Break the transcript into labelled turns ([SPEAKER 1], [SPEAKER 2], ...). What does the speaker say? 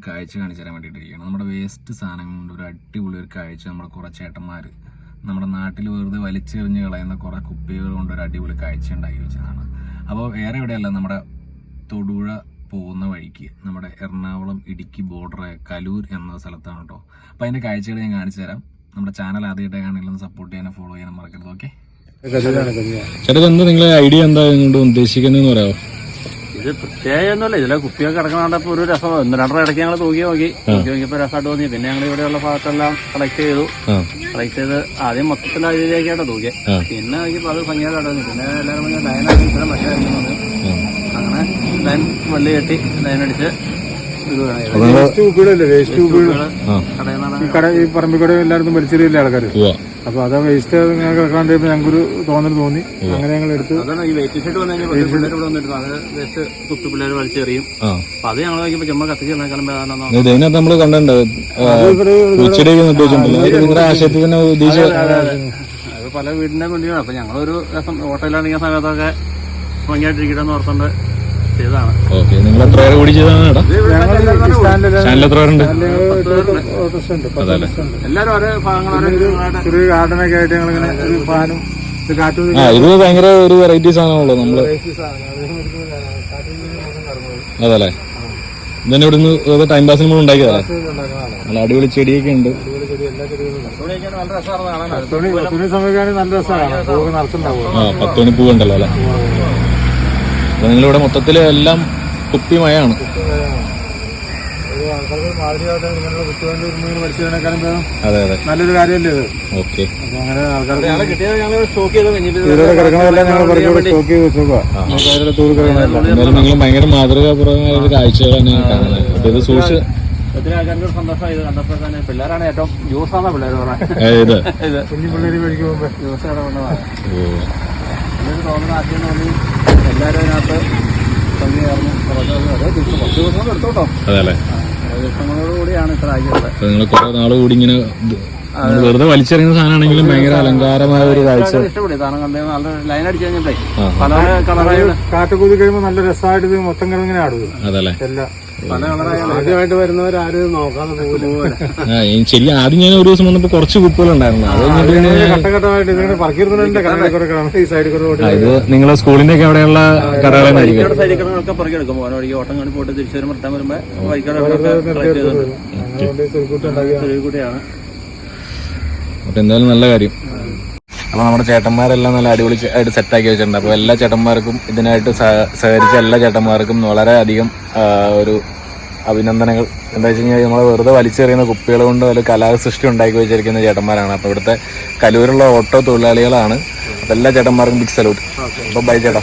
[SPEAKER 1] കാഴ്ച കാണിച്ചു തരാൻ വേണ്ടിയിട്ടിരിക്കുകയാണ്. നമ്മുടെ വേസ്റ്റ് സാധനം കൊണ്ട് ഒരു അടിപൊളി ഒരു കാഴ്ച നമ്മുടെ കുറേ ചേട്ടന്മാർ നമ്മുടെ നാട്ടിൽ വെറുതെ വലിച്ചെറിഞ്ഞ് കളയുന്ന കുറേ കുപ്പികൾ കൊണ്ട് ഒരു അടിപൊളി കാഴ്ച ഉണ്ടാക്കി വെച്ചതാണ്. അപ്പോൾ വേറെ എവിടെയല്ല, നമ്മുടെ തൊടുപുഴ പോകുന്ന വഴിക്ക് നമ്മുടെ എറണാകുളം ഇടുക്കി ബോർഡർ കലൂർ എന്ന സ്ഥലത്താണ് കേട്ടോ. അപ്പോൾ അതിൻ്റെ കാഴ്ചകൾ ഞാൻ കാണിച്ചു തരാം. നമ്മുടെ ചാനൽ ആദ്യമായിട്ട് കാണുന്നത് സപ്പോർട്ട് ചെയ്യാനും ഫോളോ ചെയ്യാനും മറക്കരുത്. ഓക്കെ ചേട്ടാ, എന്താ നിങ്ങളെ ഐഡിയ എന്താ കൊണ്ട് ഉദ്ദേശിക്കുന്നതെന്ന് പറയാമോ?
[SPEAKER 2] ഇത് പ്രത്യേകമൊന്നുമില്ല, ഇതിലെ കുപ്പിയൊക്കെ കിടക്കണപ്പോൾ ഒരു രസം. 1-2 ഇടയ്ക്ക് ഞങ്ങൾ നോക്കിയപ്പോൾ രസമായിട്ട് തോന്നി. പിന്നെ ഞങ്ങൾ ഇവിടെയുള്ള ഭാഗത്തെല്ലാം കളക്ട് ചെയ്ത് ആദ്യം മൊത്തത്തിൽ അതിലേക്കായിട്ട് തൂക്കിയത്. പിന്നെ നോക്കിയപ്പോൾ അത് ഭംഗിയായിട്ട് തോന്നി. പിന്നെ എല്ലാവരും ലൈനാക്കി ഇത്ര മറ്റായിരുന്നു. അങ്ങനെ ലൈൻ വള്ളി കെട്ടി ലൈനടിച്ച്
[SPEAKER 3] പറമ്പിക്കൂടെ എല്ലായിടത്തും വലിച്ചെറിയില്ല ആൾക്കാർ. അപ്പൊ അത് വേസ്റ്റ് കിടക്കാണ്ട് ഞങ്ങൾക്കൊരു തോന്നി. അങ്ങനെ ഞങ്ങൾ എടുത്ത്
[SPEAKER 2] ഈ വെയിറ്റ് ഷീറ്റ് വേസ്റ്റ് കുപ്പി പിള്ളേർ വലിച്ചെറിയും. അപ്പൊ അത് ഞങ്ങൾ നോക്കിയപ്പോ ചുമ്മാ കത്തിച്ചേക്കാളും
[SPEAKER 1] നമ്മള് കണ്ടോ
[SPEAKER 2] അത് പല വീടിന്റെ വേണ്ടിയാണ്. അപ്പൊ ഞങ്ങളൊരു രസം ഹോട്ടലിലാണെങ്കിൽ സമയത്തൊക്കെ ഭംഗിയായിട്ടിരിക്കട്ടെന്ന് ഓർത്തുകൊണ്ട് ചെയ്തതാണ്.
[SPEAKER 1] നിങ്ങൾ എത്ര പേര് കൂടി ചെയ്താണ്?
[SPEAKER 2] എല്ലാരും ഓരോ
[SPEAKER 3] ഒരു ഗാർഡനൊക്കെ ആയിട്ട് ഞങ്ങളിങ്ങനെ ഒരു ഫാനും
[SPEAKER 1] ഇത് ഭയങ്കര ഒരു വെറൈറ്റി സാധനമാണല്ലോ നമ്മള്. അതല്ലേ, ഇതന്നെ ഇവിടുന്ന് ടൈം പാസിന് നമ്മൾ ഉണ്ടാക്കിയതല്ലേ. നല്ല അടിപൊളി ചെടിയൊക്കെ ഉണ്ട്.
[SPEAKER 3] തുണി സമയത്ത് നല്ല രസമാണ്.
[SPEAKER 1] 10 മണി പൂവുണ്ടല്ലോ അല്ലെ. അപ്പൊ നിങ്ങളിവിടെ മൊത്തത്തില് എല്ലാം കുപ്പിമയാണ്. അതെ അതെ,
[SPEAKER 3] നല്ലൊരു കാര്യമല്ലേ ഇത്.
[SPEAKER 1] ഓക്കെ,
[SPEAKER 3] അങ്ങനെ ആൾക്കാർ
[SPEAKER 1] നിങ്ങൾ ഭയങ്കര മാതൃകാപരമായ ഒരു കാഴ്ചകളാണ് കാണുന്നത്. ഇത് സൂക്ഷിച്ച്
[SPEAKER 2] ആൾക്കാർക്ക് സന്തോഷം. ഇത് കണ്ടപ്പോ തന്നെ പിള്ളേരാണ് ഏറ്റവും ജ്യൂസാണ് പിള്ളേർ പറഞ്ഞത്.
[SPEAKER 3] കുഞ്ഞു പിള്ളേര് മേടിക്കുമ്പോ
[SPEAKER 2] ജ്യൂസ് കൊണ്ടുപോകാൻ തോന്നുന്ന ആദ്യം തോന്നി. എല്ലാവരും അതിനകത്ത് ഭംഗിയായിരുന്നു. 10 ദിവസം എടുത്തോട്ടോ.
[SPEAKER 1] അതല്ലേ,
[SPEAKER 2] ദിവസങ്ങളോടുകൂടിയാണ് ഇത്ര ആക്കിയത്.
[SPEAKER 1] നിങ്ങൾ കുറെ നാള് കൂടി ഇങ്ങനെ വെറുതെ വലിച്ചെറിയുന്ന സാധനമാണെങ്കിലും ഭയങ്കര അലങ്കാരമായ ഒരു കാഴ്ച.
[SPEAKER 2] ഇഷ്ടപ്പെട്ടു സാധനം കണ്ടേ. നല്ല ലൈൻ അടിച്ചു കഴിഞ്ഞപ്പോഴേ പല കളറായിട്ട്
[SPEAKER 3] കാട്ടുകൂതി കഴിയുമ്പോൾ നല്ല രസമായിട്ട് ഇത് മൊത്തം കിടങ്ങനെ ആടുക.
[SPEAKER 1] അതല്ലേ,
[SPEAKER 3] എല്ലാം പല കളറായി. ആദ്യമായിട്ട് വരുന്നവരാരും നോക്കാതെ പോകില്ല.
[SPEAKER 1] ശരി, ആദ്യം ഞാൻ ഒരു ദിവസം വന്നപ്പോ കുറച്ച് കുപ്പികളുണ്ടായിരുന്നു.
[SPEAKER 3] ഘട്ടഘട്ടമായിട്ട് ഇതിങ്ങനെ പറക്കിയിരുന്നുണ്ട്. ഈ സൈഡിൽ കൂടെ
[SPEAKER 1] ഇത് നിങ്ങളെ സ്കൂളിന്റെ ഒക്കെ അവിടെയുള്ള കടകളായിരിക്കും.
[SPEAKER 2] സൈഡികളൊക്കെ പറക്കെടുക്കും. ഓരോ ഓട്ടം കാണി പോയിട്ട് തിരിച്ചു വരുമ്പോൾ റിട്ടേൺ വരുമ്പോൾ വഴിക്കാണ്.
[SPEAKER 1] അപ്പൊ എന്തായാലും നല്ല കാര്യം. അപ്പൊ നമ്മുടെ ചേട്ടന്മാരെല്ലാം നല്ല അടിപൊളി ആയിട്ട് സെറ്റാക്കി വെച്ചിട്ടുണ്ട്. അപ്പൊ എല്ലാ ചേട്ടന്മാർക്കും ഇതിനായിട്ട് സഹകരിച്ച എല്ലാ ചേട്ടന്മാർക്കും വളരെ അധികം ഒരു അഭിനന്ദനങ്ങൾ. എന്താ വെച്ച് കഴിഞ്ഞാൽ നമ്മളെ വെറുതെ വലിച്ചെറിയുന്ന കുപ്പികൾ കൊണ്ട് ഒരു കലാസൃഷ്ടി ഉണ്ടാക്കി വെച്ചിരിക്കുന്ന ചേട്ടന്മാരാണ്. അപ്പൊ ഇവിടുത്തെ കലൂരുള്ള ഓട്ടോ തൊഴിലാളികളാണ്. അപ്പൊ എല്ലാ ചേട്ടന്മാർക്കും ബിഗ് സല്യൂട്ട്. അപ്പൊ ബൈ ചേട്ടാ.